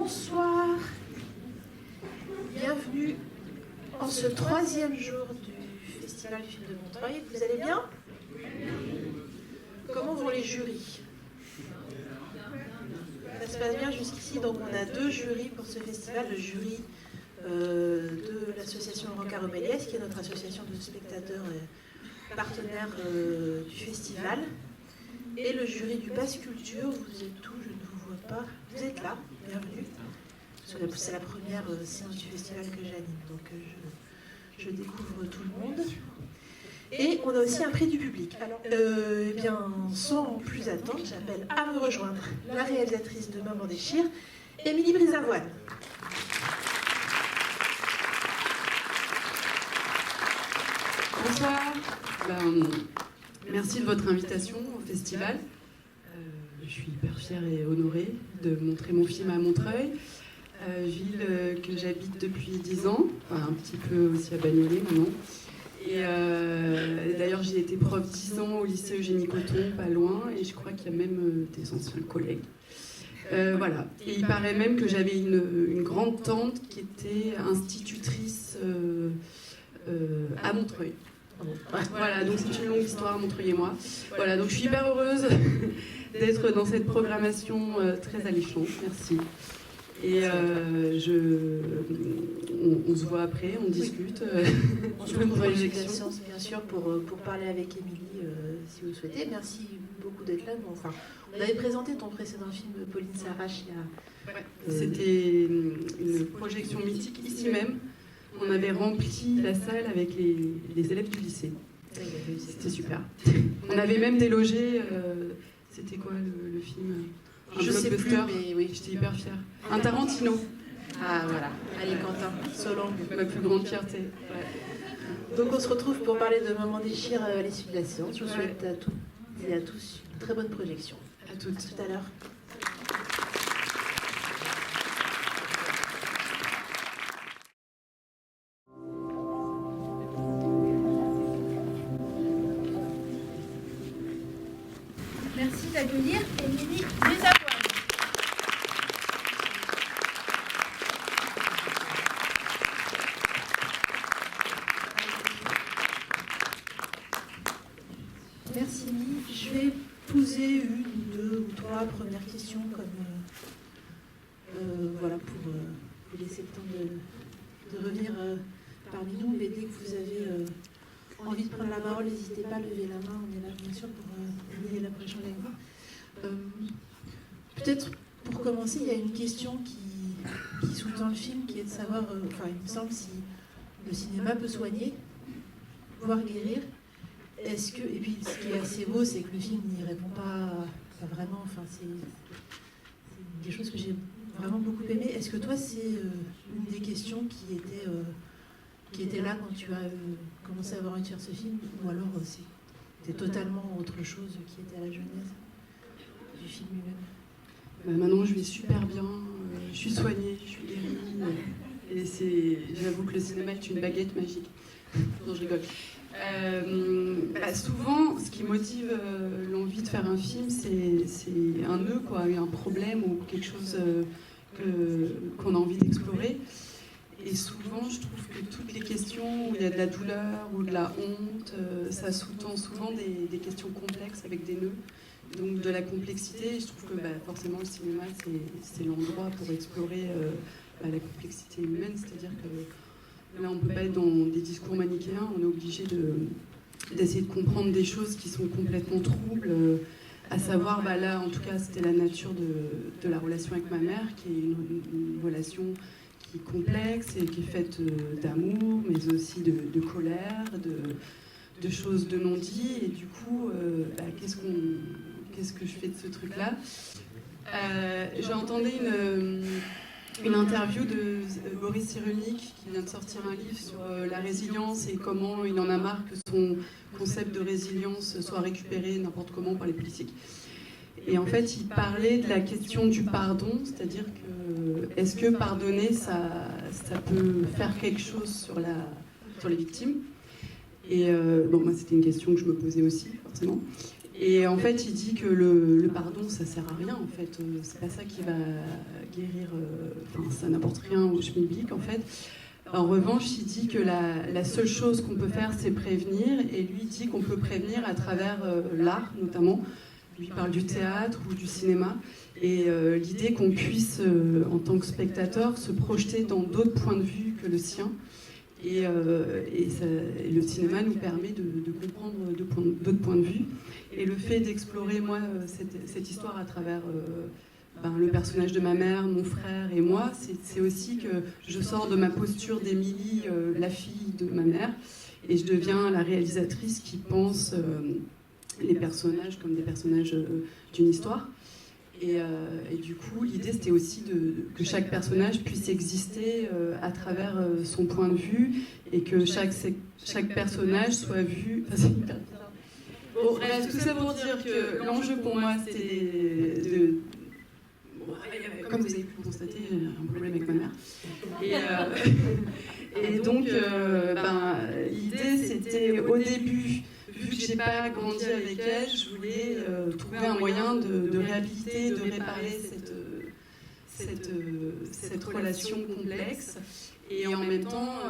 Bonsoir, bienvenue en ce 3e jour du Festival du film de Montreuil. Vous allez bien? Comment vont les jurys? Ça se passe bien jusqu'ici, donc on a 2 jurys pour ce festival, le jury de l'association Rencard Méliès, qui est notre association de spectateurs et partenaires du festival, et le jury du Pass Culture. Vous êtes où? Je ne vous vois pas. Vous êtes là, bienvenue. C'est la première séance du festival que j'anime, donc je découvre tout le monde. Et on a aussi un prix du public. Alors, eh bien, sans plus attendre, j'appelle à me rejoindre la réalisatrice de Maman Déchire, Émilie Brisavoine. Bonsoir. Merci de votre invitation au festival. Je suis hyper fière et honorée de montrer mon film à Montreuil, ville que j'habite depuis 10 ans, enfin, un petit peu aussi à Bagnolet maintenant. Et d'ailleurs, j'ai été prof 10 ans au lycée Eugénie Cotton, pas loin, et je crois qu'il y a même des anciens collègues. Voilà. Et il paraît même que j'avais une grande tante qui était institutrice à Montreuil. Voilà, donc c'est une longue histoire, Montreuil et moi. Voilà, donc je suis hyper heureuse d'être dans cette programmation très alléchante. Merci. Et on se voit après, on discute. On se retrouve à la séance, bien sûr, pour parler avec Émilie, si vous le souhaitez. Merci beaucoup d'être là. Bon, enfin, on avait présenté ton précédent film, Pauline s'arrache, il y a... Ouais, c'était une projection mythique ici même. On avait rempli la salle avec les élèves du lycée. C'était super. On avait même délogé... c'était quoi le film? Je sais plus, mais oui. J'étais hyper fière. Un Tarantino. Ah voilà, allez Quentin, Solange. Ma plus grande fierté. Ouais. Donc on se retrouve pour parler de Maman Déchire à l'issue de la séance. Je vous souhaite à toutes et à tous une très bonne projection. À toutes. À tout à l'heure. Merci d'accueillir Émilie Brisavoine. Merci. Je vais poser 1, 2 ou 3 premières questions comme voilà pour vous laisser le temps de revenir parmi nous. Mais dès que vous avez envie de prendre la parole, n'hésitez pas à lever la main. On est là bien sûr pour aider la prochaine avec vous. Peut-être pour commencer, il y a une question qui sous-tend le film, qui est de savoir, enfin il me semble, si le cinéma peut soigner, voire guérir. Est-ce que, et puis ce qui est assez beau, c'est que le film n'y répond pas vraiment, enfin c'est des choses que j'ai vraiment beaucoup aimées. Est-ce que toi c'est une des questions qui était là quand tu as commencé à avoir envie de faire ce film, ou alors c'était totalement autre chose qui était à la genèse du film lui-même? Maintenant je vais super bien, je suis soignée, je suis guérie, et j'avoue que le cinéma est une baguette magique. Non, je rigole. Souvent, ce qui motive l'envie de faire un film, c'est un nœud, quoi, un problème ou quelque chose qu'on a envie d'explorer. Et souvent, je trouve que toutes les questions où il y a de la douleur ou de la honte, ça sous-tend souvent des questions complexes avec des nœuds. Donc de la complexité, je trouve que forcément le cinéma, c'est l'endroit pour explorer la complexité humaine, c'est-à-dire que là, on ne peut pas être dans des discours manichéens, on est obligé d'essayer de comprendre des choses qui sont complètement troubles, à savoir, là, en tout cas, c'était la nature de la relation avec ma mère, qui est une relation qui est complexe et qui est faite d'amour, mais aussi de colère, de choses de non-dit, et du coup, qu'est-ce que je fais de ce truc-là? J'ai entendu une interview de Boris Cyrulnik qui vient de sortir un livre sur la résilience et comment il en a marre que son concept de résilience soit récupéré n'importe comment par les politiques. Et en fait, il parlait de la question du pardon, c'est-à-dire que est-ce que pardonner, ça peut faire quelque chose sur les victimes? Et moi, c'était une question que je me posais aussi, forcément. Et en fait, il dit que le pardon, ça sert à rien, en fait. C'est pas ça qui va guérir, ça n'apporte rien au schmilblick, en fait. En revanche, il dit que la seule chose qu'on peut faire, c'est prévenir, et lui dit qu'on peut prévenir à travers l'art, notamment. Lui parle du théâtre ou du cinéma, et l'idée qu'on puisse, en tant que spectateur, se projeter dans d'autres points de vue que le sien. Et le cinéma nous permet de comprendre d'autres points de vue. Et le fait d'explorer, moi, cette histoire à travers le personnage de ma mère, mon frère et moi, c'est aussi que je sors de ma posture d'Émilie, la fille de ma mère, et je deviens la réalisatrice qui pense les personnages comme des personnages d'une histoire. Et du coup, l'idée, c'était aussi que chaque personnage puisse exister à travers son point de vue, et que chaque personnage soit vu... Enfin, c'est hyper bizarre. Bon, bref, tout ça pour dire que l'enjeu pour moi, c'était de... Comme vous avez pu le constater, j'ai un problème avec ma mère. Et donc, l'idée, c'était au début... Vu que j'ai pas grandi avec elle, je voulais trouver un moyen de réhabiliter, de réparer cette relation complexe. Et en même temps,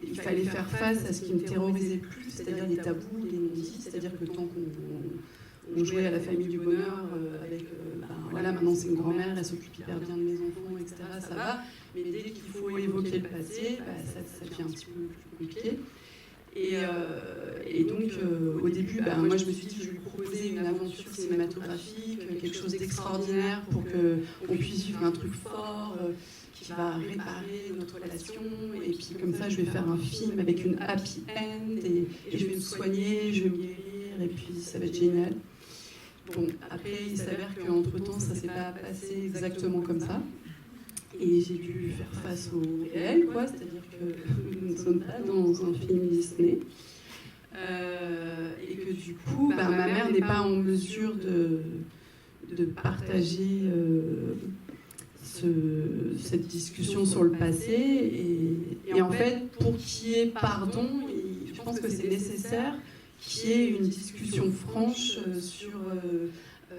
il fallait faire face à ce qui me terrorisait le plus, c'est-à-dire les tabous, les non-dits. C'est-à-dire que tant qu'on jouait à la famille du bonheur, avec maintenant c'est une grand-mère, elle s'occupe hyper bien de mes enfants, etc., ça va. Mais dès qu'il faut évoquer le passé, ça devient un petit peu plus compliqué. Et donc, au début, moi je me suis dit que je lui proposais une aventure cinématographique, quelque chose d'extraordinaire pour qu'on puisse vivre un truc fort qui va réparer notre relation. Et puis comme ça, je vais faire un film avec une happy end et je vais me soigner, je vais me guérir et puis ça va être génial. Bon, après, il s'avère qu'entre-temps, ça ne s'est pas passé exactement comme ça. Et j'ai dû faire face au réel, quoi, c'est-à-dire que nous ne sommes pas dans un film Disney. Et que du coup, ma mère n'est pas en mesure de partager cette discussion sur le passé. Et en fait, pour qu'il y ait pardon, je pense que c'est nécessaire qu'il y ait une discussion franche sur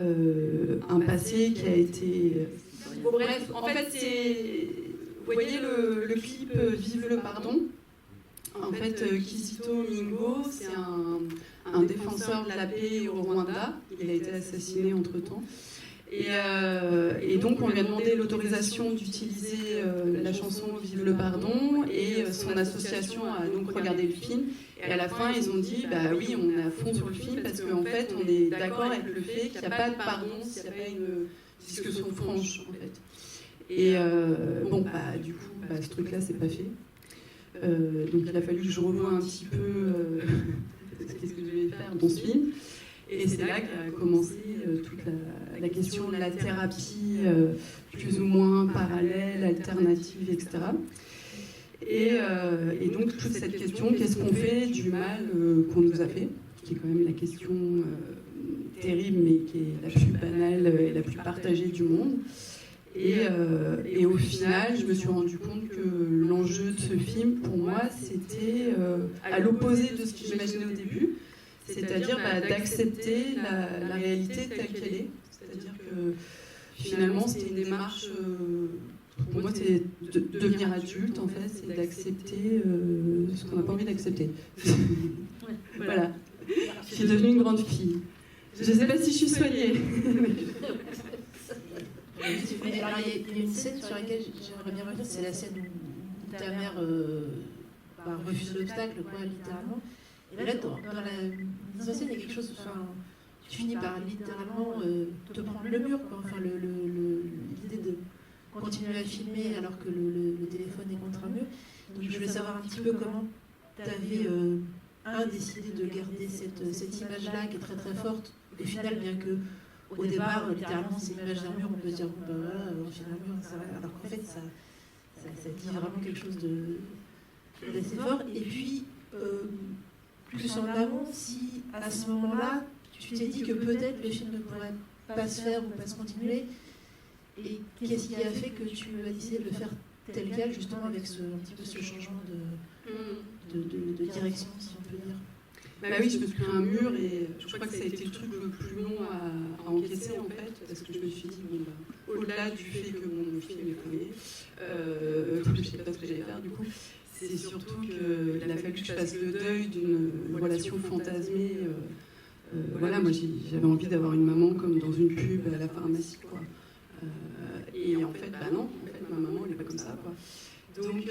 un passé qui a été... Bon, bref, en fait, vous voyez le clip Vive le pardon. En fait, Kizito Mingo, c'est un défenseur de la paix au Rwanda. Il a été assassiné entre-temps. Et donc, on lui a demandé l'autorisation d'utiliser la chanson Vive le pardon, et son association a donc regardé le film. Et à la fin, ils ont dit, oui, on est à fond sur le film, parce qu'en fait, on est d'accord avec le fait qu'il n'y a pas de pardon s'il n'y a pas une discussion franche, en fait. Et du coup, ce truc-là, c'est pas fait. Donc il a fallu que je revoie un petit peu qu'est-ce que je vais faire dans ce film. Et c'est là qu'a commencé toute la question de la thérapie plus ou moins parallèle, alternative, etc. Et donc toute cette question, qu'est-ce qu'on fait du mal qu'on nous a fait, qui est quand même la question terrible, mais qui est la plus banale et la plus partagée du monde. Et au final, je me suis rendu compte que l'enjeu de ce film, pour moi, c'était à l'opposé de ce que j'imaginais au début, c'est-à-dire d'accepter la réalité telle qu'elle est. C'est-à-dire que finalement, c'était une démarche, pour moi, c'est de devenir adulte, en fait, c'est d'accepter ce qu'on n'a pas envie d'accepter. Voilà. Je suis devenue une grande fille. Je ne sais pas si je suis soignée. Alors, il y a une scène sur laquelle j'aimerais bien revenir, c'est la scène où ta mère refuse l'obstacle, quoi, littéralement. Et là, dans la mise en scène, il y a quelque chose, tu finis par littéralement te prendre le mur, quoi. Enfin, l'idée de continuer à filmer alors que le téléphone est contre un mur. Donc, je voulais savoir un petit peu comment tu avais décidé de garder cette image-là qui est très très forte. Au final, bien que au départ, littéralement, c'est une image d'un mur, on peut se dire, voilà, finalement, ça va. Alors qu'en fait, ça dit vraiment quelque chose d'assez fort. Et puis, plus en amont, si à ce moment-là, tu t'es dit que peut-être le film ne pourrait pas se faire ou pas se continuer, et qu'est-ce qui a fait que tu as décidé de le faire tel quel, justement, avec un petit peu ce changement de direction, si on peut dire? Bah oui, je me suis pris un mur et je crois que ça a été le truc le plus long à encaisser en fait, parce que je me suis dit, bon, bah, au-delà du fait que mon film est premier, je ne savais pas ce que j'allais faire du coup, c'est surtout qu'il a fallu que je fasse le deuil d'une relation fantasmée. Voilà, moi j'avais envie d'avoir une maman comme dans une pub à la pharmacie, quoi. Et en fait, bah non, en fait, ma maman elle n'est pas comme ça, quoi. Donc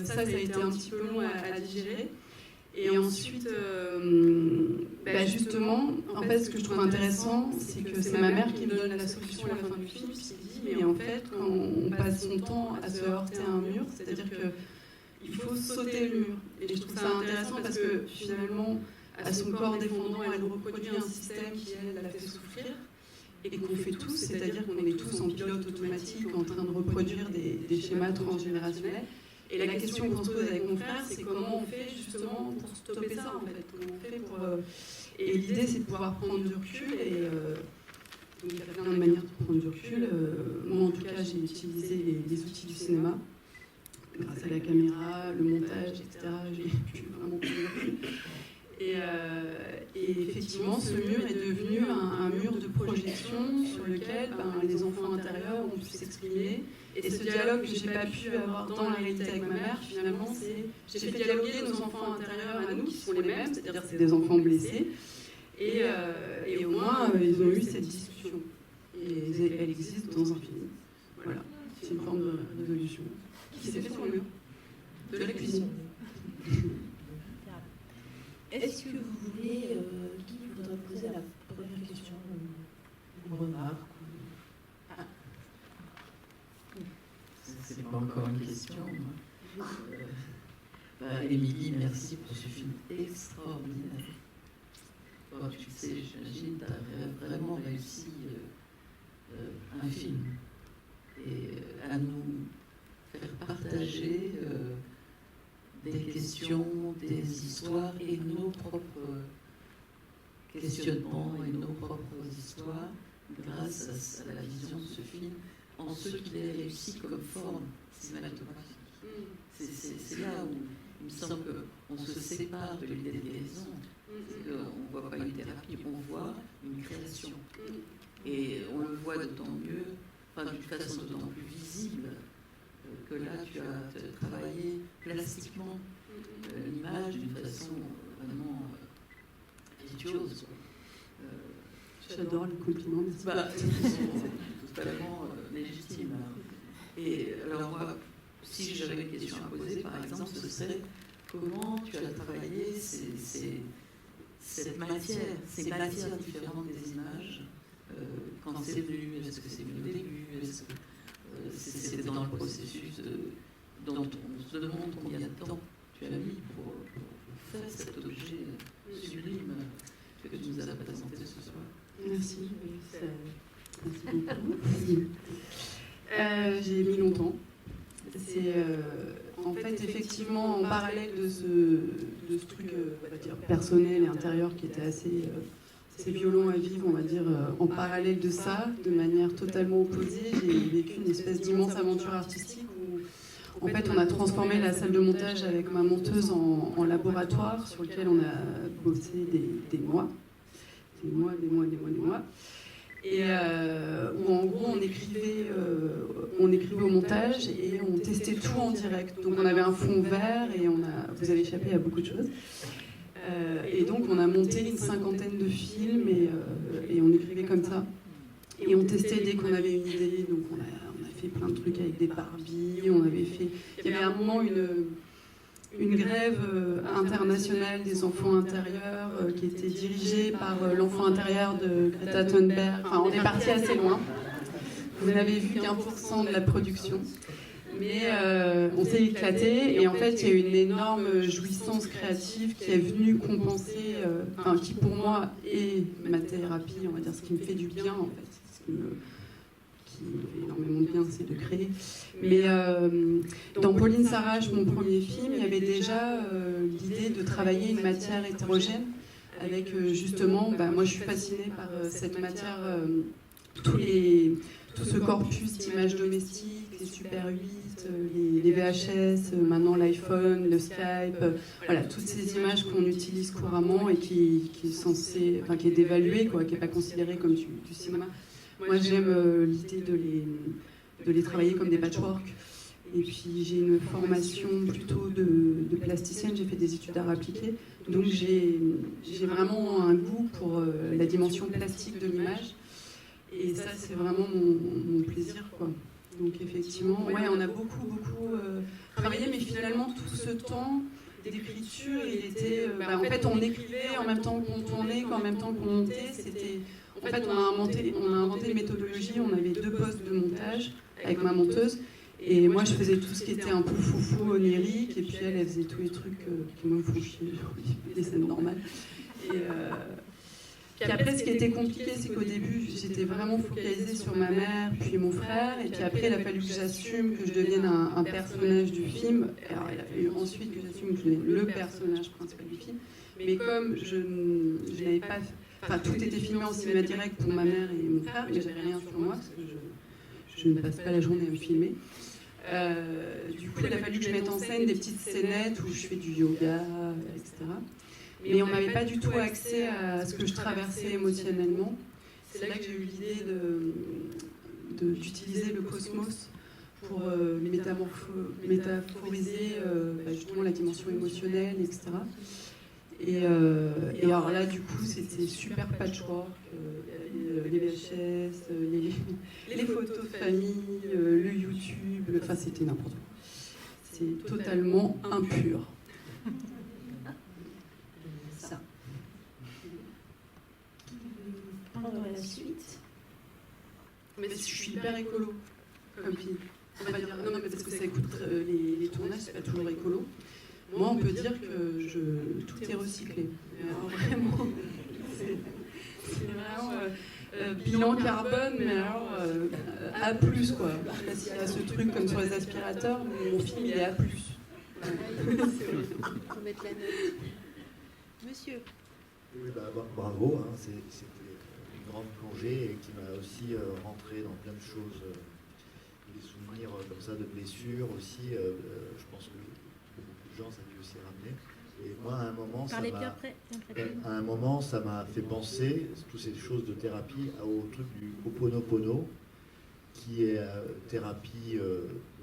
ça a été un petit peu long à digérer. Et ensuite, bah justement, en fait, ce que je trouve intéressant, c'est que c'est ma mère qui me donne la solution à la fin du film, puisqu'il dit, mais en fait, quand on passe son temps à se heurter à un mur, c'est-à-dire qu'il faut sauter le mur. Et je trouve ça intéressant parce que finalement, à son corps défendant, elle reproduit un système qui, elle, la fait souffrir, et qu'on fait tous, c'est-à-dire qu'on est tous en pilote automatique, en train de reproduire des schémas transgénérationnels. Et la question qu'on se pose avec mon frère, c'est comment on fait justement pour stopper ça, en fait. Comment on fait pour... Et l'idée, c'est de pouvoir prendre du recul. Et donc, il y a plein de manières de prendre du recul. Moi, en tout cas, j'ai utilisé les outils du cinéma. Grâce à la caméra, le montage, etc., j'ai pu vraiment prendre du recul. Et effectivement, ce mur est devenu un mur de projection sur lequel les enfants intérieurs ont pu s'exprimer. Et ce dialogue que je n'ai pas pu avoir dans la réalité avec ma mère, finalement, j'ai fait dialoguer nos enfants intérieurs à nous, qui sont les mêmes, c'est-à-dire c'est des enfants blessés. Et au moins, ils ont eu cette discussion. Et elle existe dans un film. Voilà, c'est une forme de résolution qui s'est faite sur le mur de la cuisine. Est-ce que vous voulez, qui voudrait poser la première question ou remarque? C'est pas encore une question. Émilie, merci pour ce film extraordinaire. Toi, tu le sais, j'imagine, tu as vraiment réussi un film. Et à nous faire partager des questions, des histoires et nos propres questionnements et nos propres histoires grâce à la vision de ce film, en ce qu'il est réussi comme forme cinématographique. C'est là où il me semble qu'on se sépare de l'idée de guérison. On ne voit pas une thérapie, on voit une création. Et on le voit d'autant mieux, enfin d'une façon d'autant plus visible, que là tu as travaillé plastiquement l'image d'une façon vraiment virtuose. J'adore les compliments. C'est totalement légitime. Et alors moi, si j'avais une question à poser, par exemple, ce serait comment tu as travaillé cette matière, ces matières différentes des images, quand c'est venu, est-ce que c'est venu au début, est-ce que c'était dans le processus dont on se demande combien de temps tu as mis pour faire cet objet sublime que tu nous as présenté ce soir. Merci. Merci beaucoup. J'ai mis longtemps. C'est en fait effectivement en parallèle de ce truc on va dire personnel et intérieur qui était assez violent à vivre, on va dire, en parallèle de ça, de manière totalement opposée, j'ai vécu une espèce d'immense aventure artistique où en fait on a transformé la salle de montage avec ma monteuse en laboratoire sur lequel on a bossé des mois. Et où en gros on écrivait au montage et on testait tout en direct. Donc on avait un fond vert et vous avez échappé à beaucoup de choses. Et donc on a monté une 50aine de films et on écrivait comme ça. Et on testait dès qu'on avait une idée. Donc on a fait plein de trucs avec des Barbies. Il y avait à un moment une grève internationale des enfants intérieurs qui était dirigée par l'enfant intérieur de Greta Thunberg. Enfin, on est parti assez loin. Vous n'avez vu qu'1% de la production. Mais on s'est éclaté et en fait il y a eu une énorme jouissance créative qui est venue compenser, qui pour moi est ma thérapie, on va dire ce qui me fait du bien en fait, ce qui me fait énormément de bien, c'est de créer. Mais dans Pauline Sarrache, mon premier film, il y avait déjà l'idée de travailler une matière hétérogène avec justement, moi je suis fascinée par cette matière, tout ce corpus d'images domestiques, les Super 8, les VHS, maintenant l'iPhone, le Skype, voilà, toutes ces images qu'on utilise couramment et qui est censée, enfin qui est dévaluée, quoi, qui n'est pas considérée comme du cinéma. Moi, j'aime l'idée de les travailler comme des patchwork. Et puis j'ai une formation plutôt de plasticienne, j'ai fait des études d'art appliqué, donc j'ai vraiment un goût pour la dimension plastique de l'image, et ça c'est vraiment mon plaisir, quoi. Donc effectivement, ouais, on a beaucoup travaillé, mais finalement tout ce temps d'écriture, il était, en fait on écrivait en même temps qu'on tournait, en même temps qu'on montait, en fait on a inventé une méthodologie, on avait 2 postes de montage avec ma monteuse. Et moi, je faisais tout ce qui était un peu foufou, onirique, et puis elle faisait tous les trucs qui me font chier, genre des scènes normales. Et puis après, ce qui était compliqué, c'est qu'au début, j'étais vraiment focalisée sur ma mère, puis mon frère, et puis après, il a fallu que j'assume que je devienne un personnage du film. Alors, il a fallu ensuite que j'assume que je devienne le personnage principal du film. Mais comme je n'avais pas... Enfin, tout était filmé en cinéma direct pour ma mère et mon frère, mais j'avais rien sur moi, parce que je ne passe pas la journée à me filmer. Du coup, il a fallu que je mette en scène des petites scénettes où je fais du yoga, etc. Mais on n'avait pas du tout accès à ce que je traversais émotionnellement. C'est là que j'ai eu l'idée d'utiliser le cosmos pour métaphoriser justement la dimension émotionnelle, etc. Et alors là, du coup, c'était super patchwork. Les VHS, les photos de famille, le YouTube, enfin c'était n'importe quoi. C'est totalement impur. Ça. Prendre la suite. Mais je suis hyper écolo, comme fille. On va dire, non, mais parce que ça écoute les tournages, c'est pas toujours écolo. Moi, on peut dire que tout est recyclé. Alors, vraiment, c'est vraiment bilan carbone, mais alors A+, quoi. Je sais pas s'il y a ce truc comme sur les aspirateurs, mais mon film, il est A+. Faut mettre la note. Monsieur. Oui, bravo, hein, c'était une grande plongée et qui m'a aussi rentré dans plein de choses, des souvenirs comme ça de blessures aussi. Je pense que beaucoup de gens, ça a dû aussi ramener. Et moi, à un moment, ça m'a fait penser, toutes ces choses de thérapie, au truc du Ho'oponopono, qui est thérapie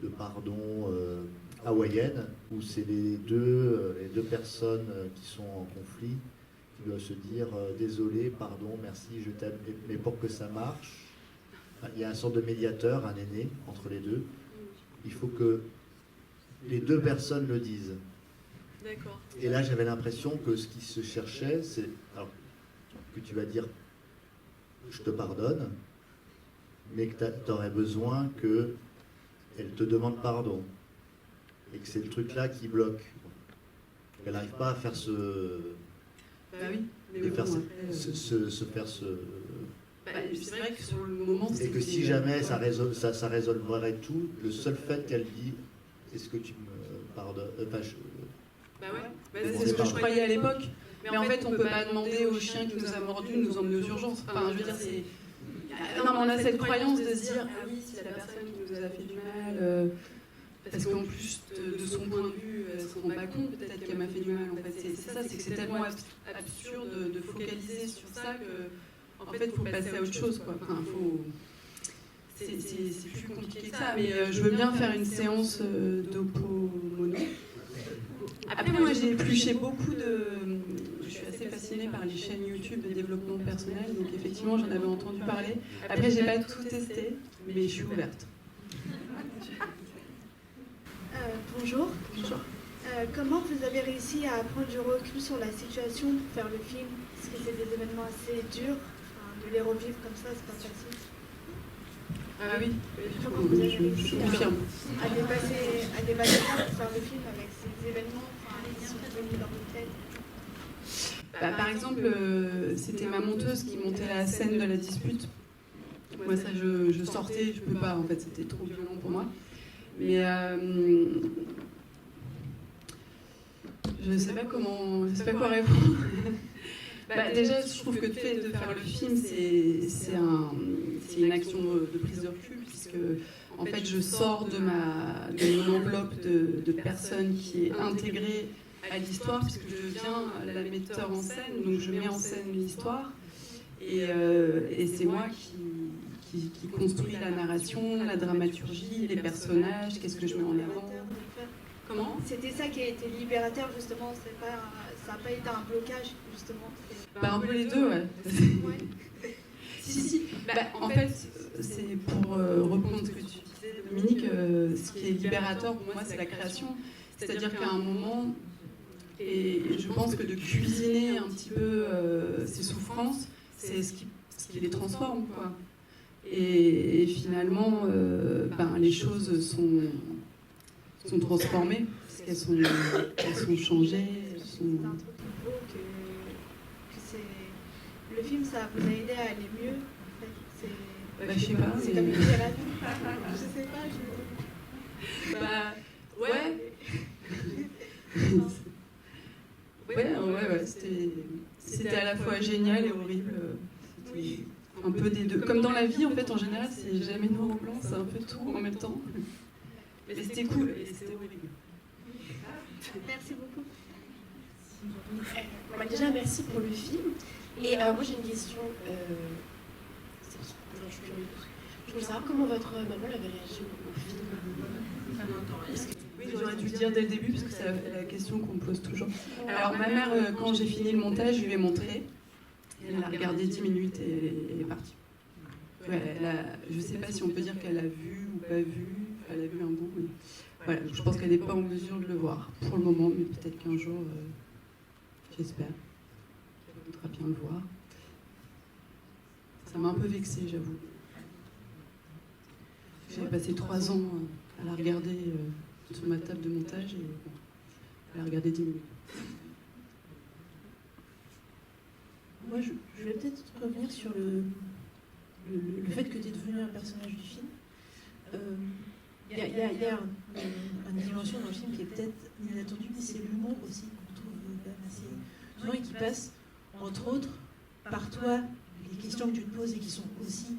de pardon hawaïenne, où c'est les deux personnes qui sont en conflit, qui doivent se dire désolé, pardon, merci, je t'aime. Mais pour que ça marche, il y a une sorte de médiateur, un aîné, entre les deux. Il faut que les 2 personnes le disent. D'accord. Et là, j'avais l'impression que ce qui se cherchait, c'est alors, que tu vas dire je te pardonne, mais que tu aurais besoin qu'elle te demande pardon. Et que c'est le truc là qui bloque. Elle n'arrive pas à faire se faire ce. C'est vrai que sur le moment, et que si jamais ça résolverait tout, le seul fait qu'elle dit est-ce que tu me pardonnes c'est ce que je croyais à l'époque. Mais en fait, on ne peut pas demander au chien qui nous a mordu de nous emmener aux urgences. Enfin, je veux dire, c'est. Non, mais on a cette croyance de se dire ah oui, c'est la personne qui nous a fait du mal. Parce qu'en plus, de son point de vue, elle ne se rend pas compte peut-être qu'elle m'a fait du mal. En fait, c'est ça, c'est que c'est tellement absurde de focaliser sur ça que, en fait, il faut passer à autre chose, quoi. Enfin, c'est plus compliqué que ça. Mais je veux bien faire une séance d'Ho'oponopono. Après, moi, j'ai épluché beaucoup de... Je suis assez fascinée par les chaînes YouTube de développement personnel, donc effectivement, j'en avais entendu parler. Après, j'ai pas tout testé, mais je suis ouverte. Bonjour. Bonjour. Comment vous avez réussi à prendre du recul sur la situation pour faire le film? Parce que c'est des événements assez durs, de les revivre comme ça, c'est pas facile. Ah oui, Comment vous avez réussi je confirme. à dépasser ça pour faire le film avec ces événements qui sont venus dans votre tête? Par exemple, c'était ma monteuse qui montait la scène de la dispute. Moi, ça, je sortais, je peux pas, en fait, c'était trop violent pour moi. Mais je sais pas quoi répondre. Déjà, je trouve que le fait de faire le film, c'est une action de prise de recul, puisque en fait, je sors de mon enveloppe de personne qui est intégrée à l'histoire, puisque je deviens la metteur en scène, donc je mets en scène l'histoire, et c'est moi qui construis la narration, la dramaturgie, les personnages, qu'est-ce que je mets en avant. Comment ? C'était ça qui a été libérateur, justement. Ça n'a pas été un blocage, justement. Un peu les deux, ouais. Ouais. Si. En fait, c'est pour reprendre ce que tu disais, Dominique, ce qui est libérateur pour moi, c'est la création. C'est-à-dire qu'à un moment, et je pense que de cuisiner un petit peu ces souffrances, c'est ce qui les transforme, quoi. Et finalement, les choses sont transformées, parce qu'elles sont changées. C'est un truc beau que c'est... Le film, ça vous a aidé à aller mieux, en fait. Je sais pas. C'est comme une thérapie. Je sais pas, Ouais. C'était à la fois génial et horrible. C'était un peu des deux. Comme dans la vie, en fait, en général, c'est jamais noir ou blanc, c'est un peu tout en même temps. Mais c'était cool et c'était horrible. Merci beaucoup. Déjà, merci pour le film. Et moi, j'ai une question. Je voulais savoir comment votre maman avait réagi au film. Oui, j'aurais dû le dire dès le début, parce que c'est la question qu'on me pose toujours. Alors, ma mère, quand j'ai fini le montage, je lui ai montré. Elle a regardé 10 minutes et elle est partie. Ouais, je ne sais pas si on peut dire qu'elle a vu ou pas vu. Elle a vu un bout, mais voilà, je pense qu'elle n'est pas en mesure de le voir pour le moment, mais peut-être qu'un jour, j'espère qu'elle voudra bien le voir. Ça m'a un peu vexée, j'avoue. J'ai passé 3 ans à la regarder sur ma table de montage et bon, elle a regardé 10 minutes. Moi, je vais peut-être revenir sur le fait que tu es devenu un personnage du film. Il y a une dimension dans le film qui est peut-être inattendue, mais c'est l'humour aussi qu'on trouve quand même assez souvent et qui passe, entre autres, par toi, les questions que tu te poses et qui sont aussi,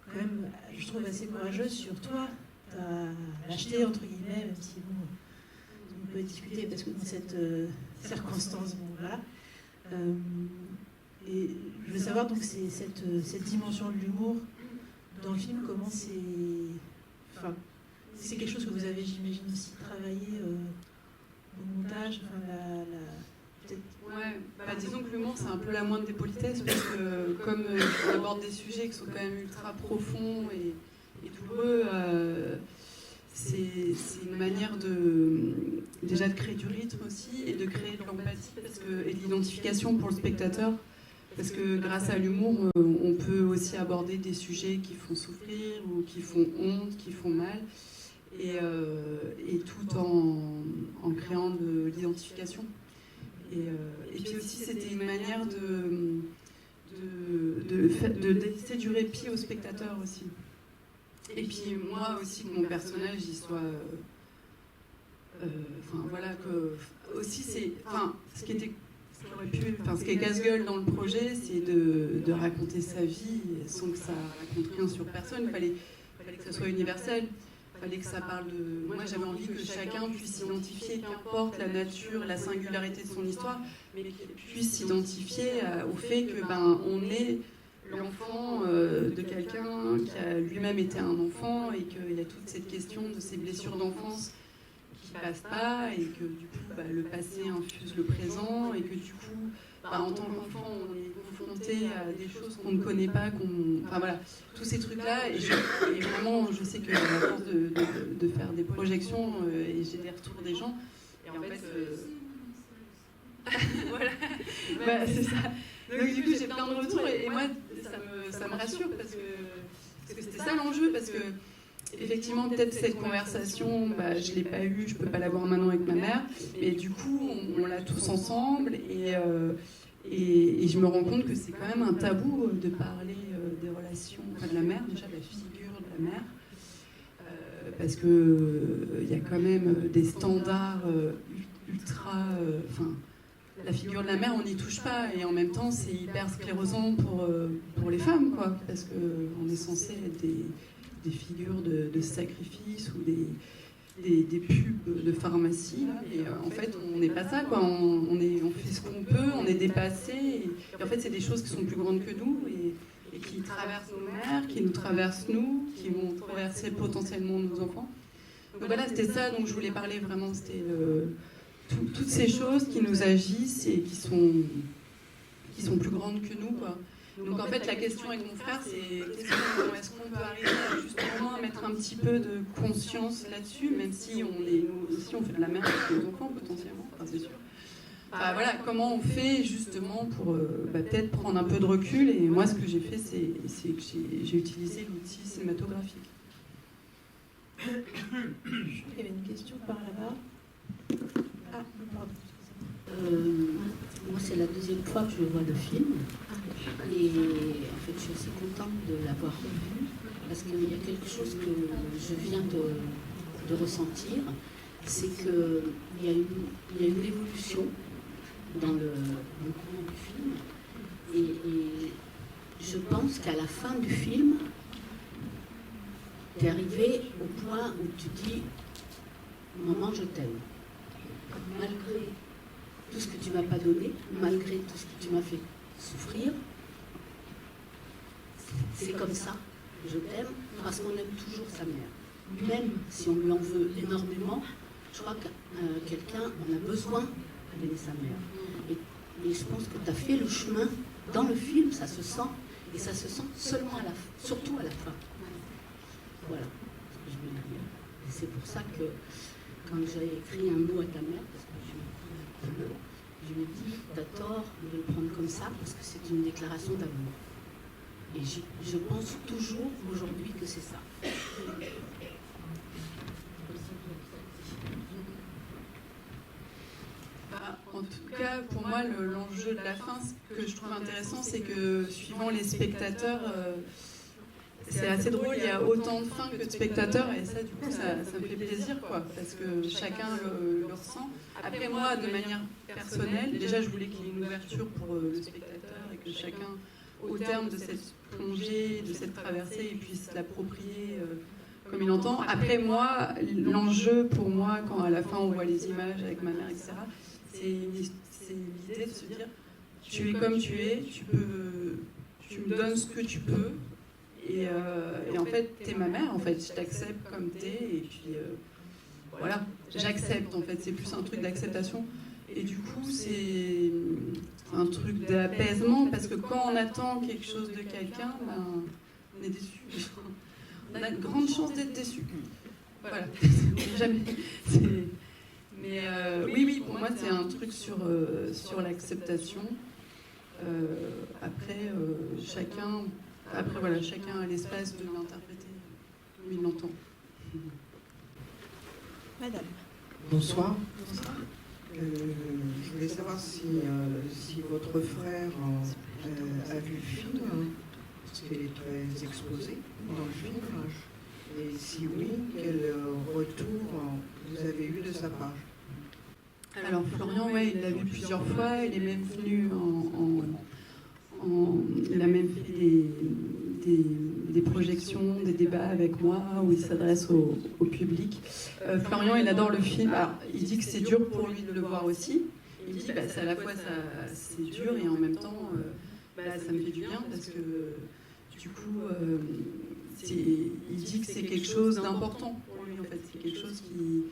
quand même, je trouve assez courageuses sur toi, ta lâcheté, entre guillemets, même si bon, on peut discuter parce que dans cette circonstance, bon, voilà. Et je veux savoir donc cette dimension de l'humour dans le film, comment c'est quelque chose que vous avez, j'imagine, aussi travaillé au montage, peut-être. Ouais, disons que l'humour c'est un peu la moindre des politesses, parce que comme on aborde des sujets qui sont quand même ultra profonds et douloureux, c'est une manière déjà de créer du rythme aussi et de créer de l'empathie et de l'identification pour le spectateur. Parce que grâce à l'humour, on peut aussi aborder des sujets qui font souffrir ou qui font honte, qui font mal, et tout en créant de l'identification. Et puis aussi, c'était une manière de laisser du répit au spectateur aussi. Et puis moi aussi, que mon personnage, il soit... aussi, ce qui était... ce qui est casse-gueule dans le projet, c'est de raconter sa vie sans que ça raconte rien sur personne. Il fallait que ça soit universel. Il fallait que ça parle de... Moi, j'avais envie que chacun puisse s'identifier, qu'importe la nature, la singularité de son histoire, mais qu'il puisse s'identifier au fait que on est l'enfant de quelqu'un qui a lui-même été un enfant et qu'il y a toute cette question de ces blessures d'enfance qui passe pas et que du coup le passé infuse le présent et que du coup en tant qu'enfant on est confronté à des choses qu'on ne connaît pas, tous ces trucs là et vraiment je sais que à force de faire des projections et j'ai des retours des gens et en fait voilà c'est ça, donc du coup j'ai plein de retours et moi ça me rassure parce que c'était ça l'enjeu, parce que effectivement, peut-être cette conversation, je ne l'ai pas eue, je ne peux pas l'avoir maintenant avec ma mère, mais du coup, on l'a tous ensemble et je me rends compte que c'est quand même un tabou de parler des relations, de la mère, déjà de la figure de la mère, parce qu'il y a quand même des standards ultra... la figure de la mère, on n'y touche pas. Et en même temps, c'est hyper sclérosant pour les femmes, quoi. Parce qu'on est censé être des figures de sacrifice ou des pubs de pharmacie. Et en fait, on n'est pas ça, quoi. On fait ce qu'on peut, on est dépassé. Et en fait, c'est des choses qui sont plus grandes que nous et qui traversent nos mères, qui nous traversent nous, qui vont traverser potentiellement nos enfants. Donc voilà, c'était ça dont je voulais parler vraiment. C'était toutes ces choses qui nous agissent et qui sont plus grandes que nous, quoi. Donc en fait, la question avec mon frère, c'est est-ce qu'on peut arriver à justement mettre un petit peu de conscience là-dessus, même si on fait de la merde avec nos enfants potentiellement, enfin, c'est sûr. Enfin, voilà, comment on fait justement pour peut-être prendre un peu de recul. Et moi, ce que j'ai fait, c'est que j'ai utilisé l'outil cinématographique. Il y avait une question par là-bas. Ah, pardon. Moi, c'est la deuxième fois que je vois le film. Et en fait, je suis assez contente de l'avoir revu parce qu'il y a quelque chose que je viens de ressentir. C'est qu'il y a une évolution dans le cours du film. Et je pense qu'à la fin du film, tu es arrivé au point où tu dis « Maman, je t'aime ». Malgré tout ce que tu m'as pas donné, malgré tout ce que tu m'as fait souffrir, c'est comme ça, je t'aime, parce qu'on aime toujours sa mère. Même si on lui en veut énormément, je crois que quelqu'un en a besoin d'aimer sa mère. Et je pense que tu as fait le chemin dans le film, ça se sent, et ça se sent seulement surtout à la fin. Voilà ce que je voulais dire. Et c'est pour ça que quand j'ai écrit un mot à ta mère, parce que je lui ai dit, t'as tort de le prendre comme ça, parce que c'est une déclaration d'amour. Et je pense toujours aujourd'hui que c'est ça. En tout cas, pour moi, l'enjeu de la fin, ce que je trouve intéressant, c'est que suivant les spectateurs, c'est assez drôle, il y a autant de fins que de spectateurs, et ça, du coup, ça me fait plaisir, quoi, parce que chacun le ressent. Après, moi, de manière personnelle, déjà, je voulais qu'il y ait une ouverture pour le spectateur, et que chacun, au terme de cette plongée, de cette traversée, il puisse l'approprier comme il entend. Après, moi, l'enjeu pour moi, quand à la fin, on voit les images avec ma mère, etc., c'est l'idée de se dire, tu es comme tu es, tu me donnes ce que tu peux, et en fait, t'es ma mère, en fait, je t'accepte comme t'es, et puis voilà, j'accepte, en fait, c'est plus un truc d'acceptation. Et du coup, c'est un truc d'apaisement, parce que quand on attend quelque chose de quelqu'un, ben, on est déçu. On a de grandes chances d'être déçu. Voilà, jamais. Mais oui, pour moi, c'est un truc sur l'acceptation. Après, chacun a l'espace de l'interpréter comme il l'entend. Madame. Bonsoir. Je voulais savoir si votre frère a vu le film, parce qu'il est très exposé dans le film. Et si oui, quel retour vous avez eu de sa part? Alors Florian, ouais, il l'a vu plusieurs fois, il est même venu il a même fait des projections, des débats avec moi où il s'adresse au public. Florian, il adore le film. Alors, il dit que c'est dur pour lui de le voir aussi. Il dit c'est à la fois c'est dur et en même temps ça me fait du bien parce que du coup il dit que c'est quelque chose d'important pour lui en fait. C'est quelque chose qui...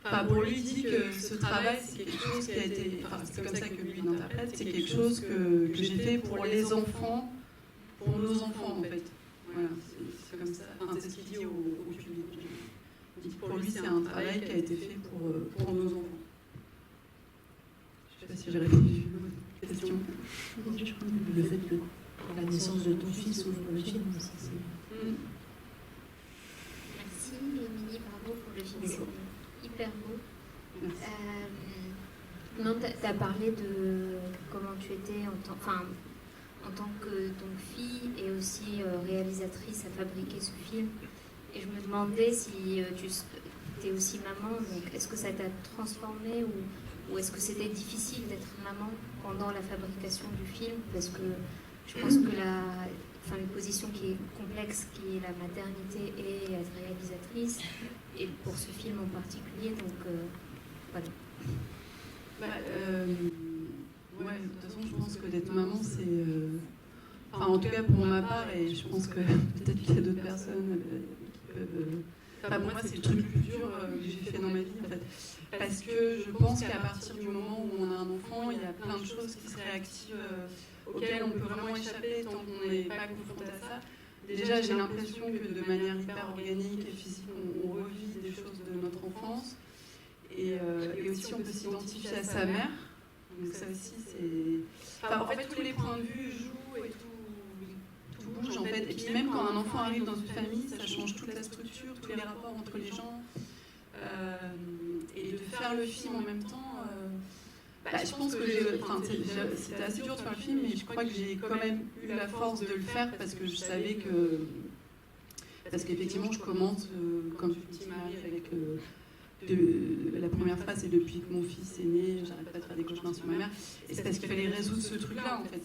Enfin, pour lui, il dit que ce travail, c'est quelque chose qui a été... Enfin, c'est comme ça que lui l'interprète, c'est quelque chose que j'ai fait pour les enfants, pour nos enfants, en fait. Voilà, c'est comme ça. Enfin, c'est ce qu'il dit au public. Il dit que pour lui, c'est un travail qui a été fait pour nos enfants. Je ne sais pas si j'ai répondu à votre question. Le fait que la naissance de ton fils ouvre le film, ça c'est... Merci, Émilie, bravo pour le film. Bonjour. Hyper beau. Non, tu as parlé de comment tu étais en tant que donc, fille et aussi réalisatrice à fabriquer ce film. Et je me demandais si tu es aussi maman, donc est-ce que ça t'a transformée ou ou est-ce que c'était difficile d'être maman pendant la fabrication du film? Parce que je pense que une position qui est complexe, qui est la maternité et être réalisatrice, et pour ce film en particulier, donc voilà. Ouais, de toute façon, je pense que d'être maman, c'est... Enfin, en tout cas, pour ma part, et je pense que peut-être qu'il y a d'autres personnes qui peuvent... Enfin, pour moi, c'est le truc le plus dur que j'ai fait dans ma vie, en fait. Parce que je pense qu'à partir du moment où on a un enfant, il y a plein de choses qui se réactivent, auxquelles on peut vraiment échapper tant qu'on n'est pas confronté à ça. Déjà, j'ai l'impression que de manière hyper organique et physique, on revit des choses de notre enfance. Et aussi, on peut s'identifier à sa mère. Donc ça aussi, c'est... Enfin, en fait, tous les points de vue jouent et tout bouge, en fait. Et puis même quand un enfant arrive dans une famille, ça change toute la structure, tous les rapports entre les gens. Et de faire le film en même temps... je pense que c'était assez dur de faire le film, mais je crois que j'ai quand même eu la force de le faire parce que je savais que... Parce qu'effectivement, je commence, comme tu dis, Marie, avec... la première phrase, c'est depuis que mon fils est né, j'arrête pas de faire des cauchemars sur ma mère. Et c'est parce qu'il fallait résoudre ce truc-là, en fait.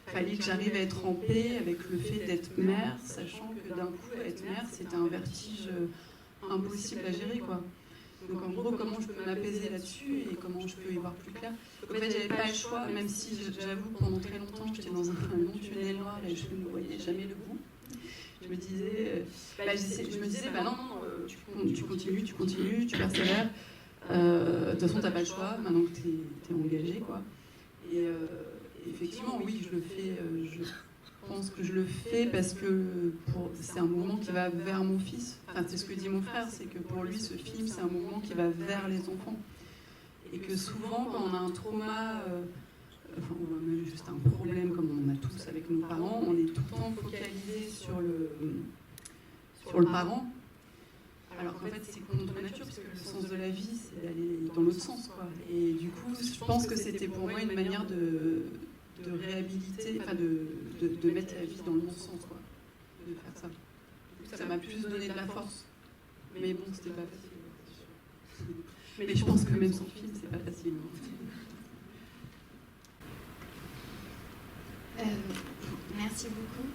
Fallait que j'arrive à être en paix avec le fait d'être mère, sachant que d'un coup, être mère, c'était un vertige impossible à gérer, quoi. Donc en gros, comment je peux m'apaiser là-dessus et comment je peux y voir plus clair. Donc, en fait, j'avais pas le choix, même si j'avoue, pendant très longtemps, j'étais dans un long tunnel noir et je ne voyais jamais le bout. Je me disais, non, tu continues, tu persévères. De toute façon, t'as pas le choix, maintenant que t'es engagé, quoi. Et effectivement, oui, je le fais. Je pense que je le fais parce que c'est un mouvement qui va vers mon fils. Enfin, c'est ce que dit mon frère, c'est que pour lui, ce film, c'est un mouvement qui va vers les enfants. Et que souvent, quand on a un trauma, ou même juste un problème comme on en a tous avec nos parents, on est tout le temps focalisé sur le parent, alors qu'en fait c'est contre nature, parce que le sens de la vie c'est d'aller dans l'autre sens, quoi. Et du coup je pense que c'était pour moi une manière de réhabiliter, enfin de mettre la vie dans le bon sens, quoi, de faire ça. Ça m'a plus donné de la force, mais bon, c'était pas facile. Mais je pense que même sans film c'est pas facile. Merci beaucoup.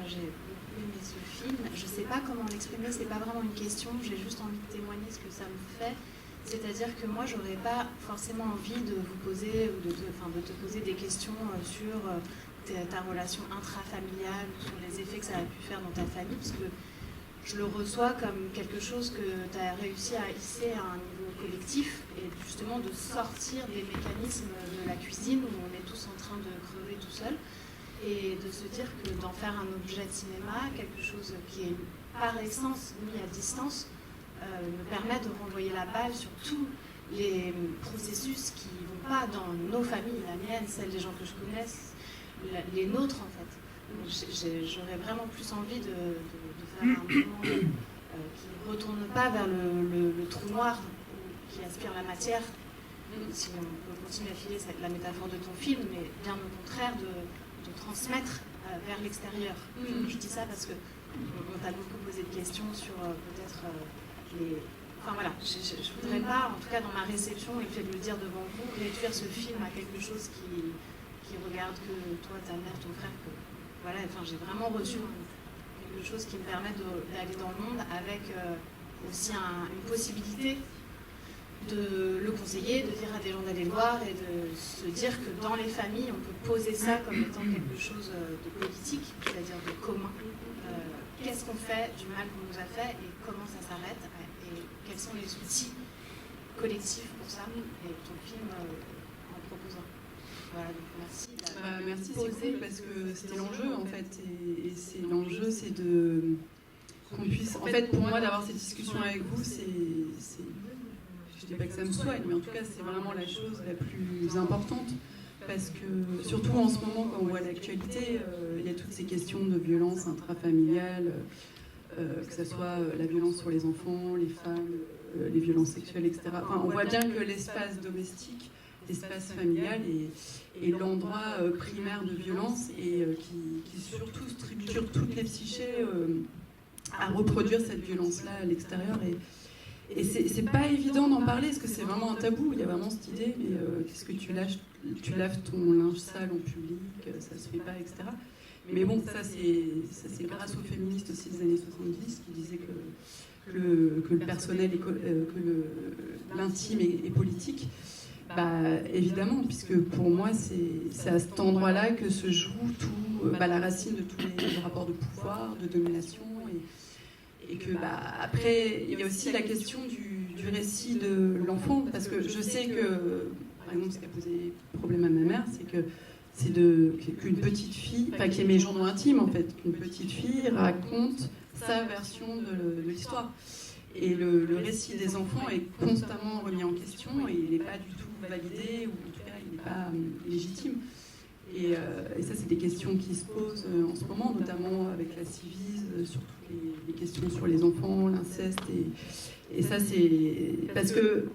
J'ai beaucoup aimé ce film. Je ne sais pas comment l'exprimer, c'est pas vraiment une question, j'ai juste envie de témoigner ce que ça me fait. C'est-à-dire que moi, j'aurais pas forcément envie de vous poser ou de te poser des questions sur ta relation intrafamiliale, sur les effets que ça a pu faire dans ta famille, parce que je le reçois comme quelque chose que tu as réussi à hisser à un niveau collectif et justement de sortir des mécanismes de la cuisine où on est tous en train de crever tout seul. Et de se dire que d'en faire un objet de cinéma, quelque chose qui est par essence mis à distance, me permet de renvoyer la balle sur tous les processus qui ne vont pas dans nos familles, la mienne, celle des gens que je connais, les nôtres en fait. J'aurais vraiment plus envie de faire un mouvement qui ne retourne pas vers le trou noir qui aspire la matière, si on peut continuer à filer la métaphore de ton film, mais bien au contraire de transmettre vers l'extérieur. Je dis ça parce que on t'a beaucoup posé de questions sur peut-être les... Enfin voilà, je ne voudrais pas, en tout cas dans ma réception, et le fait de le dire devant vous, réduire ce film à quelque chose qui regarde que toi, ta mère, ton frère, que voilà, enfin j'ai vraiment reçu quelque chose qui me permet d'aller dans le monde avec aussi une possibilité de le conseiller, de dire à des gens d'aller le voir et de se dire que dans les familles, on peut poser ça comme étant quelque chose de politique, c'est-à-dire de commun. Qu'est-ce qu'on fait du mal qu'on nous a fait et comment ça s'arrête et quels sont les outils collectifs pour ça et ton film en proposant. Voilà, donc merci. Merci, c'est cool parce que c'était l'enjeu en fait et c'est l'enjeu, c'est de qu'on puisse. En fait, pour moi, d'avoir cette discussion avec vous, c'est je ne dis pas que ça me soigne, mais en tout cas, c'est vraiment la chose la plus importante. Parce que, surtout en ce moment, quand on voit l'actualité, il y a toutes ces questions de violence intrafamiliale, que ce soit la violence sur les enfants, les femmes, les violences sexuelles, etc. Enfin, on voit bien que l'espace domestique, l'espace familial est l'endroit primaire de violence et qui surtout structure toutes les psychés à reproduire cette violence-là à l'extérieur. Et c'est pas évident d'en parler, parce que c'est vraiment un tabou. Il y a vraiment cette idée, mais qu'est-ce que tu laves ton linge sale en public, ça se fait pas, etc. Mais bon, ça c'est grâce aux féministes aussi des années 70 qui disaient que le personnel, que l'intime est politique. Bah, évidemment, puisque pour moi, c'est à cet endroit-là que se joue tout, la racine de tous les rapports de pouvoir, de domination. Et que, après, il y a aussi la question du récit de l'enfant, parce que je sais que, par exemple, ce qui a posé problème à ma mère, c'est qu'une petite fille, enfin, qui est mes journaux intimes, en fait, qu'une petite fille raconte sa version de l'histoire. Et le récit des enfants est constamment remis en question et il n'est pas du tout validé, ou en tout cas il n'est pas légitime. Et ça, c'est des questions qui se posent en ce moment, notamment avec la civise, sur toutes les questions sur les enfants, l'inceste. Et ça, c'est parce que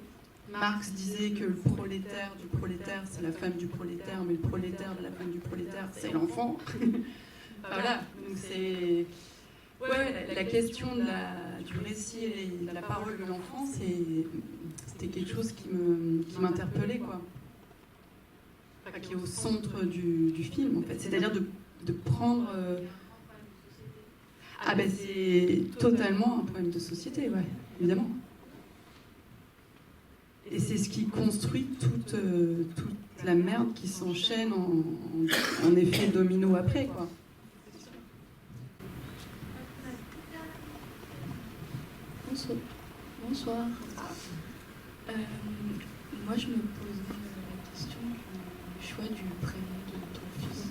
Marx disait que le prolétaire du prolétaire, c'est la femme du prolétaire, mais le prolétaire de la femme du prolétaire, c'est l'enfant. Voilà, donc c'est... Ouais, la question du récit et de la parole de l'enfant, c'était quelque chose qui m'interpellait, quoi. Enfin, qui est au centre du film, en fait. C'est-à-dire de prendre... c'est totalement un problème de société, ouais, évidemment. Et c'est ce qui construit toute la merde qui s'enchaîne en effet domino après, quoi. Bonsoir. Moi, je me posais la question du choix du prénom de ton fils.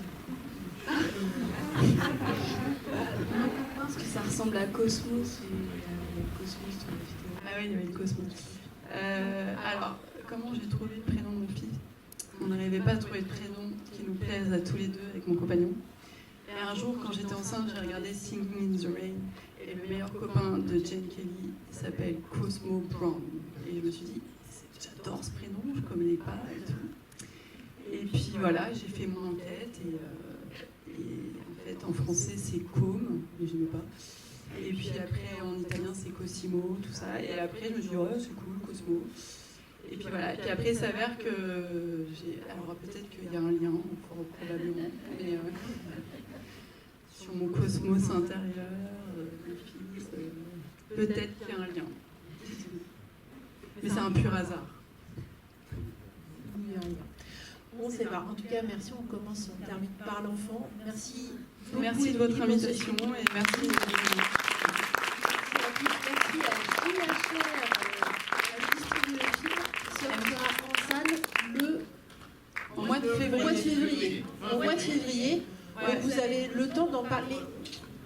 Parce que ça ressemble à Cosmos et Cosmos dans la vidéo. Ah oui, il y avait le Cosmos. Alors, comment j'ai trouvé le prénom de mon fils? On n'arrivait pas à trouver de prénom qui nous plaise à tous les deux avec mon compagnon. Et un jour, quand j'étais enceinte, j'ai regardé Singing in the Rain. Et le meilleur copain de Jane Kelly s'appelle Cosmo Brown. Et je me suis dit, j'adore ce prénom, je ne connais pas et tout. Et puis voilà, j'ai fait mon enquête. Et en fait, en français, c'est Com, mais je n'aimais pas. Et puis après, en italien, c'est Cosimo, tout ça. Et après, je me suis dit, ouais, c'est cool, Cosmo. Et puis voilà. Et puis après, il s'avère que alors peut-être qu'il y a un lien, probablement. Mais sur mon cosmos intérieur, le fils, peut-être qu'il y a un lien. Mais c'est un pur hasard. Il y a un lien. Bon, c'est vrai. En tout cas, merci. On termine par l'enfant. Merci. Merci de votre invitation et merci. Merci à IHR à distribuer le film. Sortira en salle au mois de février. Au mois de février. Donc vous avez le temps d'en parler.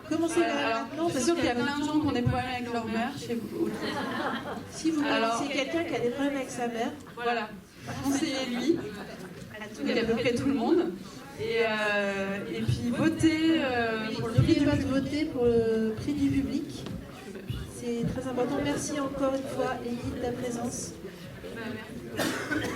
Commencez maintenant. C'est sûr qu'il y a plein de gens qui ont des problèmes avec leur mère chez vous. Si vous connaissez quelqu'un qui a des problèmes avec sa mère, voilà, conseillez-lui. À peu près tout le monde. Et puis votez. N'oubliez pas de voter pour le prix du public. C'est très important. Merci encore une fois, Élie, de ta présence. Merci.